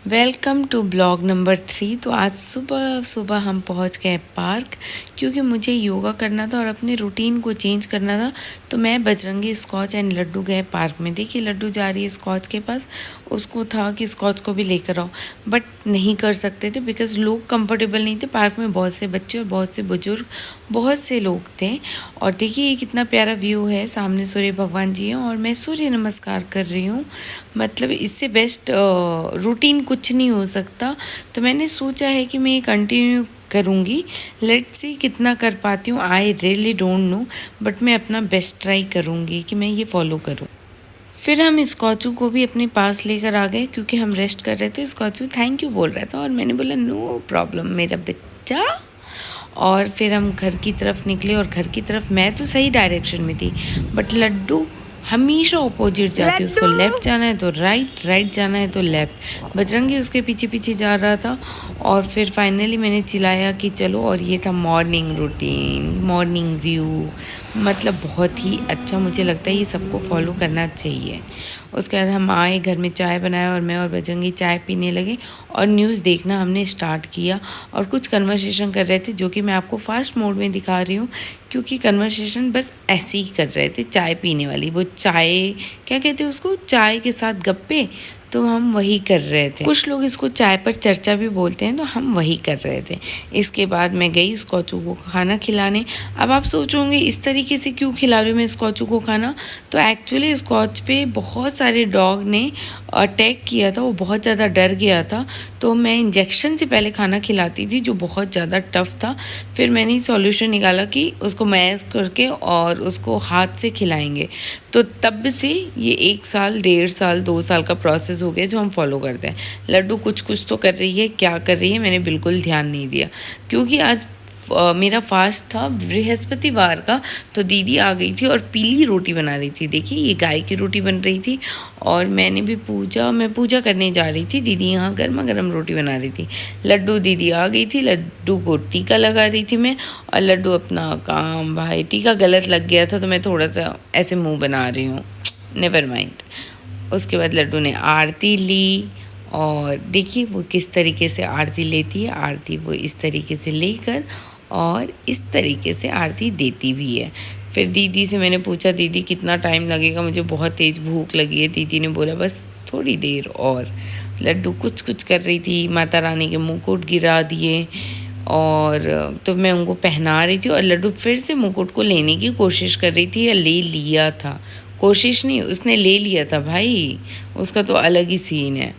Welcome to blog number 3। तो आज सुबह सुबह हम पहुंच गए पार्क, क्योंकि मुझे योगा करना था और अपने रूटीन को चेंज करना था। तो मैं बजरंगी स्कॉच एंड लड्डू गए पार्क में। देखिए लड्डू जा रही है स्कॉच के पास, उसको था कि स्कॉच को भी लेकर आओ, बट नहीं कर सकते थे बिकॉज़ लोग कंफर्टेबल नहीं थे। पार्क में बहुत से बच्चे और बहुत से बुजुर्ग, बहुत से लोग थे। और देखिए ये कितना प्यारा व्यू है, सामने सूर्य भगवान जी हैं और मैं सूर्य नमस्कार कर रही हूँ। मतलब इससे बेस्ट रूटीन कुछ नहीं हो सकता। तो मैंने सोचा है कि मैं ये कंटिन्यू करूँगी। लेट्स सी कितना कर पाती हूँ। I really don't know, but मैं अपना बेस्ट ट्राई करूँगी कि मैं ये फॉलो करूँ। फिर हम स्कॉचू को भी अपने पास लेकर आ गए, क्योंकि हम रेस्ट कर रहे थे। स्कॉचू थैंक यू बोल रहा था और मैंने बोला नो प्रॉब्लम मेरा बच्चा। और फिर हम घर की तरफ निकले, और घर की तरफ मैं तो सही डायरेक्शन में थी, बट लड्डू हमेशा अपोजिट जाती है। उसको लेफ़्ट जाना है तो राइट, राइट जाना है तो लेफ़्ट। बजरंगी उसके पीछे पीछे जा रहा था। और फिर फाइनली मैंने चिल्लाया कि चलो, और ये था मॉर्निंग रूटीन, मॉर्निंग व्यू। मतलब बहुत ही अच्छा, मुझे लगता है ये सबको फॉलो करना चाहिए। उसके बाद हम आए, घर में चाय बनाया और मैं और बजरंगी चाय पीने लगे और न्यूज़ देखना हमने स्टार्ट किया। और कुछ कन्वर्सेशन कर रहे थे, जो कि मैं आपको फास्ट मोड में दिखा रही हूँ, क्योंकि कन्वर्सेशन बस ऐसे ही कर रहे थे, चाय पीने वाली। वो चाय क्या कहते हैं उसको, चाय के साथ गप्पे, तो हम वही कर रहे थे। कुछ लोग इसको चाय पर चर्चा भी बोलते हैं, तो हम वही कर रहे थे। इसके बाद मैं गई स्कॉचू को खाना खिलाने। अब आप सोचोगे इस तरीके से क्यों खिला रही हूँ मैं स्कॉचू को खाना। तो एक्चुअली स्कॉच पे बहुत सारे डॉग ने अटैक किया था, वो बहुत ज़्यादा डर गया था। तो मैं इंजेक्शन से पहले खाना खिलाती थी, जो बहुत ज़्यादा टफ था। फिर मैंने सॉल्यूशन निकाला कि उसको मैश करके और उसको हाथ से खिलाएंगे। तो तब से ये 1 साल, 1.5 साल, 2 साल का प्रोसेस हो गया जो हम फॉलो करते हैं। लड्डू कुछ कुछ तो कर रही है, क्या कर रही है मैंने बिल्कुल ध्यान नहीं दिया, क्योंकि आज मेरा फास्ट था बृहस्पतिवार का। तो दीदी आ गई थी और पीली रोटी बना रही थी। देखिए ये गाय की रोटी बन रही थी, और मैंने भी मैं पूजा करने जा रही थी। दीदी यहाँ गर्मा गर्म रोटी बना रही थी। लड्डू दीदी आ गई थी, लड्डू को टीका लगा रही थी मैं, और लड्डू अपना काम, भाई टीका गलत लग गया था तो मैं थोड़ा सा ऐसे मुँह बना रही हूँ, नेवर माइंड। उसके बाद लड्डू ने आरती ली, और देखिए वो किस तरीके से आरती लेती है। आरती वो इस तरीके से लेकर और इस तरीके से आरती देती भी है। फिर दीदी से मैंने पूछा, दीदी कितना टाइम लगेगा, मुझे बहुत तेज़ भूख लगी है। दीदी ने बोला बस थोड़ी देर और। लड्डू कुछ कुछ कर रही थी, माता रानी के मुकुट गिरा दिए, और तो मैं उनको पहना रही थी। और लड्डू फिर से मुकुट को लेने की कोशिश कर रही थी, या ले लिया था, कोशिश नहीं उसने ले लिया था भाई, उसका तो अलग ही सीन है।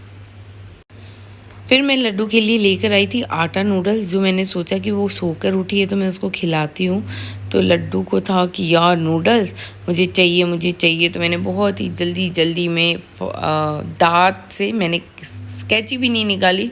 फिर मैं लड्डू के लिए लेकर आई थी आटा नूडल्स, जो मैंने सोचा कि वो सोकर उठी है तो मैं उसको खिलाती हूँ। तो लड्डू को था कि यार नूडल्स मुझे चाहिए, मुझे चाहिए। तो मैंने बहुत ही जल्दी जल्दी में दांत से मैंने कैंची भी नहीं निकाली,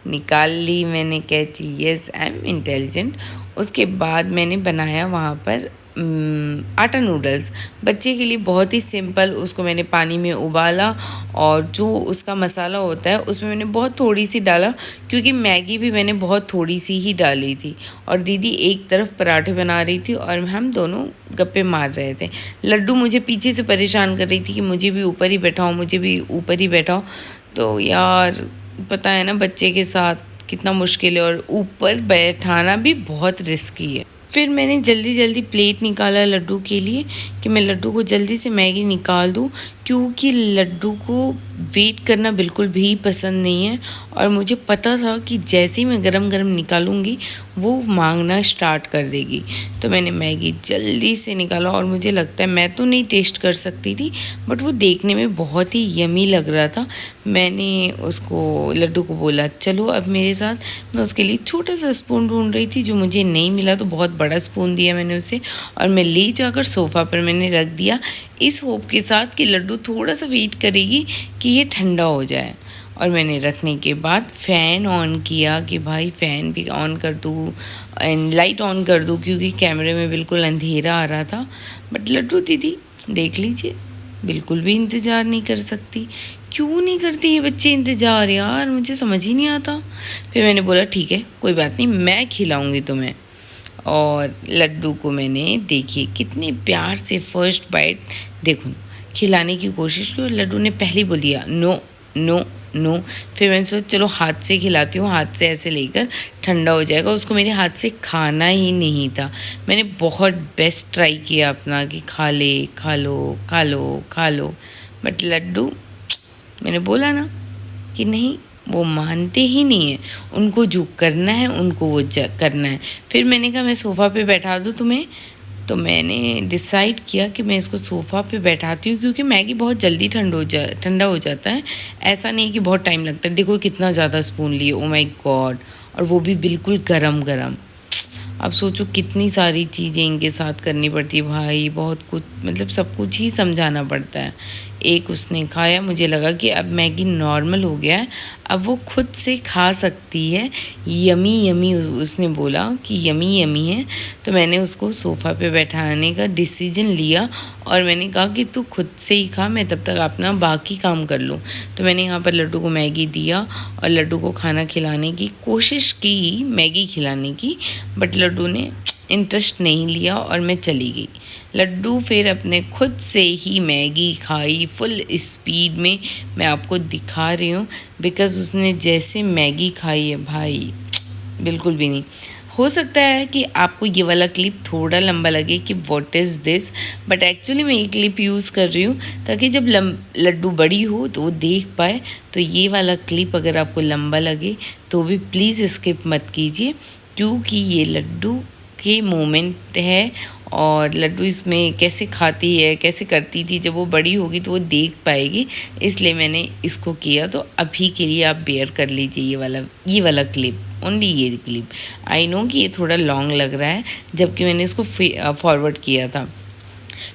निकाल ली मैंने कैंची। Yes I am intelligent. उसके बाद मैंने बनाया वहाँ पर आटा नूडल्स बच्चे के लिए, बहुत ही सिंपल। उसको मैंने पानी में उबाला, और जो उसका मसाला होता है उसमें मैंने बहुत थोड़ी सी डाला, क्योंकि मैगी भी मैंने बहुत थोड़ी सी ही डाली थी। और दीदी एक तरफ पराठे बना रही थी और हम दोनों गप्पे मार रहे थे। लड्डू मुझे पीछे से परेशान कर रही थी कि मुझे भी ऊपर ही बैठाओ, मुझे भी ऊपर ही बैठाओ। तो यार पता है ना बच्चे के साथ कितना मुश्किल है, और ऊपर बैठाना भी बहुत रिस्की है। फिर मैंने जल्दी जल्दी प्लेट निकाला लड्डू के लिए, कि मैं लड्डू को जल्दी से मैगी निकाल दूँ, क्योंकि लड्डू को वेट करना बिल्कुल भी पसंद नहीं है। और मुझे पता था कि जैसे ही मैं गरम गरम निकालूंगी वो मांगना स्टार्ट कर देगी। तो मैंने मैगी जल्दी से निकाला, और मुझे लगता है मैं तो नहीं टेस्ट कर सकती थी, बट वो देखने में बहुत ही यमी लग रहा था। मैंने उसको, लड्डू को बोला चलो अब मेरे साथ। मैं उसके लिए छोटा सा स्पून ढूंढ रही थी, जो मुझे नहीं मिला, तो बहुत बड़ा स्पून दिया मैंने उसे, और मैं ले जाकर सोफ़ा पर मैंने रख दिया, इस होप के साथ कि लड्डू थोड़ा सा वेट करेगी कि ये ठंडा हो जाए। और मैंने रखने के बाद फ़ैन ऑन किया कि भाई फ़ैन भी ऑन कर दूँ एंड लाइट ऑन कर दूँ, क्योंकि कैमरे में बिल्कुल अंधेरा आ रहा था। बट लड्डू दीदी देख लीजिए बिल्कुल भी इंतज़ार नहीं कर सकती। क्यों नहीं करती ये बच्चे इंतज़ार यार, मुझे समझ ही नहीं आता। फिर मैंने बोला ठीक है कोई बात नहीं, मैं खिलाऊंगी तुम्हें। और लड्डू को मैंने देखिए कितने प्यार से फर्स्ट बाइट देखो खिलाने की कोशिश की, और लड्डू ने पहले बोल दिया नो नो नो। फिर मैंने सोचा चलो हाथ से खिलाती हूँ, हाथ से ऐसे लेकर ठंडा हो जाएगा। उसको मेरे हाथ से खाना ही नहीं था। मैंने बहुत बेस्ट ट्राई किया अपना कि खा ले, खा लो, खा लो, खा लो, बट लड्डू, मैंने बोला ना कि नहीं, वो मानते ही नहीं है। उनको जो करना है उनको वो करना है। फिर मैंने कहा मैं सोफ़ा पे बैठा दूँ तुम्हें, तो मैंने डिसाइड किया कि मैं इसको सोफ़ा पे बैठाती हूँ, क्योंकि मैगी बहुत जल्दी ठंडा हो जाता है। ऐसा नहीं कि बहुत टाइम लगता है। देखो कितना ज़्यादा स्पून लिए, ओ माय गॉड, और वो भी बिल्कुल गरम गरम। अब सोचो कितनी सारी चीज़ें इनके साथ करनी पड़ती है भाई, बहुत कुछ, मतलब सब कुछ ही समझाना पड़ता है। एक उसने खाया, मुझे लगा कि अब मैगी नॉर्मल हो गया है, अब वो खुद से खा सकती है। यमी यमी उसने बोला कि यमी यमी है। तो मैंने उसको सोफ़ा पे बैठाने का डिसीजन लिया और मैंने कहा कि तू खुद से ही खा, मैं तब तक अपना बाकी काम कर लूँ। तो मैंने यहाँ पर लड्डू को मैगी दिया और लड्डू को खाना खिलाने की कोशिश की, मैगी खिलाने की, बट लड्डू ने इंटरेस्ट नहीं लिया और मैं चली गई। लड्डू फिर अपने खुद से ही मैगी खाई फुल स्पीड में। मैं आपको दिखा रही हूँ, बिकॉज़ उसने जैसे मैगी खाई है भाई, बिल्कुल भी नहीं। हो सकता है कि आपको ये वाला क्लिप थोड़ा लंबा लगे कि what is this, but actually मैं ये क्लिप यूज़ कर रही हूँ ताकि जब लड्डू बड़ी हो तो वो देख पाए। तो ये वाला क्लिप अगर आपको लंबा लगे तो भी प्लीज़ स्किप मत कीजिए, क्योंकि ये लड्डू के मोमेंट है और लड्डू इसमें कैसे खाती है, कैसे करती थी, जब वो बड़ी होगी तो वो देख पाएगी, इसलिए मैंने इसको किया। तो अभी के लिए आप बेयर कर लीजिए ये वाला क्लिप, ओनली ये क्लिप। आई नो कि ये थोड़ा लॉन्ग लग रहा है, जबकि मैंने इसको फॉरवर्ड किया था।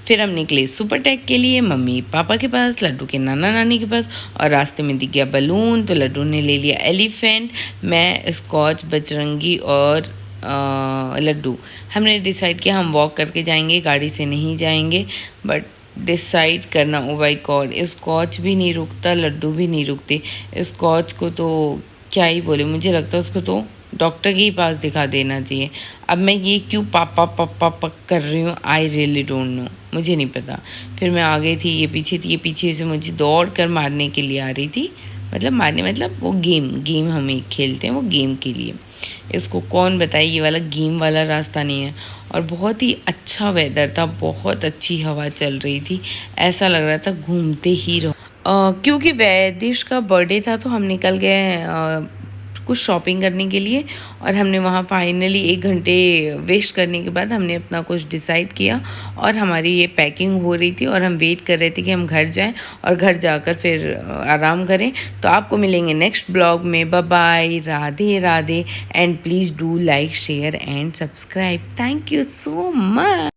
फिर हम निकले सुपर टैग के लिए मम्मी पापा के पास, लड्डू के नाना नानी के पास, और रास्ते में दिख गया बलून तो लड्डू ने ले लिया एलिफेंट। मैं स्कॉच, बजरंगी और लड्डू, हमने डिसाइड किया हम वॉक करके जाएंगे, गाड़ी से नहीं जाएंगे। बट डिसाइड करना, ओ माय गॉड, स्कॉच भी नहीं रुकता, लड्डू भी नहीं रुकते। स्कॉच को तो क्या ही बोले, मुझे लगता है उसको तो डॉक्टर के ही पास दिखा देना चाहिए। अब मैं ये क्यों पापा पापा पक कर रही हूँ, आई रियली डोंट नो, मुझे नहीं पता। फिर मैं आगे थी, ये पीछे थी, ये पीछे से मुझे दौड़ कर मारने के लिए आ रही थी। मतलब मारने मतलब वो गेम हमें खेलते हैं, वो गेम के लिए। इसको कौन बताए, ये वाला गेम वाला रास्ता नहीं है। और बहुत ही अच्छा वेदर था, बहुत अच्छी हवा चल रही थी, ऐसा लग रहा था घूमते ही रहो। क्योंकि वैदिश का बर्थडे था तो हम निकल गए कुछ शॉपिंग करने के लिए, और हमने वहाँ फाइनली 1 घंटे वेस्ट करने के बाद हमने अपना कुछ डिसाइड किया और हमारी ये पैकिंग हो रही थी और हम वेट कर रहे थे कि हम घर जाएं और घर जाकर फिर आराम करें। तो आपको मिलेंगे नेक्स्ट ब्लॉग में। Bye bye, Radhe Radhe, and please do like, share and subscribe. Thank you so much.